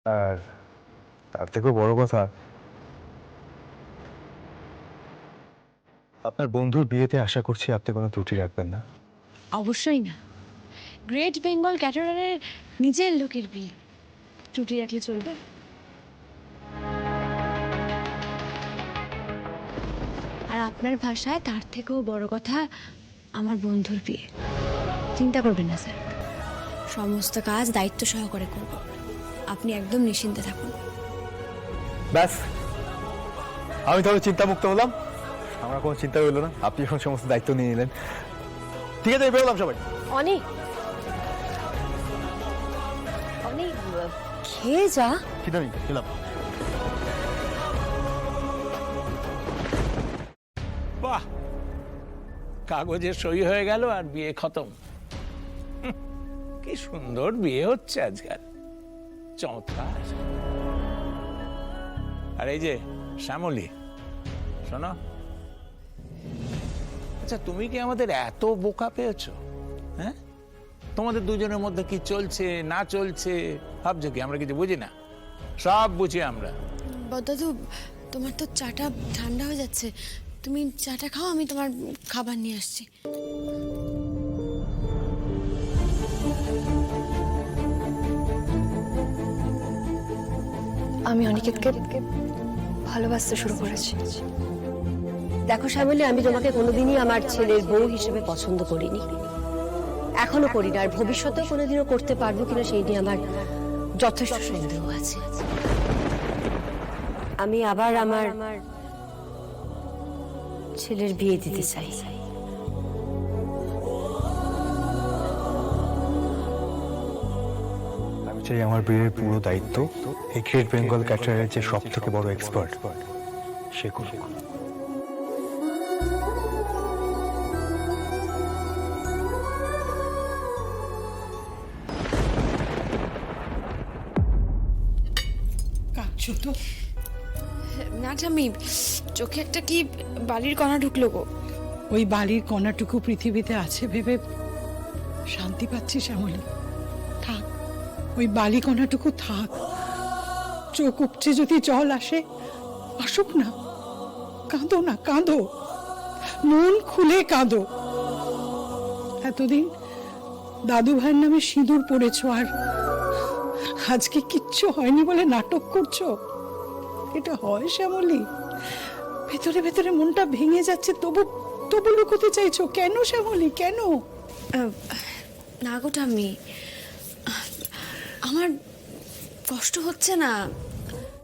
আর তার থেকেও বড় কথা, আপনার বন্ধুর বিয়েতে আশা করছি আপনি কোনো ত্রুটি রাখবেন না। অবশ্যই না। গ্রেট বেঙ্গল ক্যাটারারের নিজের লোকের বিয়ে, ত্রুটি রাখলে চলবে? আর আপনার ভাষায় তার থেকেও বড় কথা আমার বন্ধুর বিয়ে। চিন্তা করবেন না স্যার, সমস্ত কাজ দায়িত্ব সহকারে করব। আপনি একদম নিশ্চিন্তে থাকুন। ব্যাস, আমি তাহলে চিন্তামুক্ত হলাম। আমার কোনো চিন্তা হইলো না, আপনি এখন সমস্ত দায়িত্ব নিয়ে নিলেন। ঠিক আছে, বেরোলাম সবাই। অনেক অনেক খেয়ে যা। ঠিক আছে, গেলাম। বাহ, কাগজে সই হয়ে গেল আর বিয়ে খতম। কি সুন্দর বিয়ে হচ্ছে আজকাল, চমৎকার। আর এই যে শ্যামলী, শোনো, আচ্ছা তুমি কি আমাদের এত বোকা পেয়েছো? হ্যাঁ, তোমাদের দুজনের মধ্যে কি চলছে না চলছে ভাবছো কি আমরা কিছু বুঝি না? সব বুঝি আমরা। দাদু, তোমার তো চাটা ঠান্ডা হয়ে যাচ্ছে, তুমি চাটা খাও, আমি তোমার খাবার নিয়ে আসছি। আমি অনিকেতকে ভালোবাসতে শুরু করেছি। দেখো শ্যামলী, আমি তোমাকে কোনোদিনই আমার ছেলের বউ হিসেবে পছন্দ করিনি, এখনো করি না, আর ভবিষ্যতেও কোনোদিনও করতে পারবো কিনা সেই নিয়ে আমার যথেষ্ট সন্দেহ আছে। আমি আবার আমার ছেলের বিয়ে দিতে চাই। আমি চাই আমার বিয়ের পুরো দায়িত্ব এই গ্রেট বেঙ্গল ক্যাটারারের যে সব থেকে বড় এক্সপার্ট সে করুক। কাঁদছো তো? না ঠাম্মি, চোখে একটা কি বালির কণা ঢুকলো গো। ওই বালির কণাটুকু পৃথিবীতে আছে ভেবে শান্তি পাচ্ছি শ্যামলী? থাক, ওই বালি কণাটুকু থাক। চোখ উপচে যদি জল আসে, আসুক না। কাঁদো না, কাঁদো, মন খুলে কাঁদো। এতদিন দাদু ভাইয়ের নামে সিঁদুর পড়েছো, আর আজকে কিচ্ছু হয়নি বলে নাটক করছো? এটা হয় শ্যামলী? ভেতরে ভেতরে মনটা ভেঙে যাচ্ছে, তবু তবু লুকোতে চাইছো কেন শ্যামলী, কেন? না গো ঠাম্মি, আমার কষ্ট হচ্ছে না,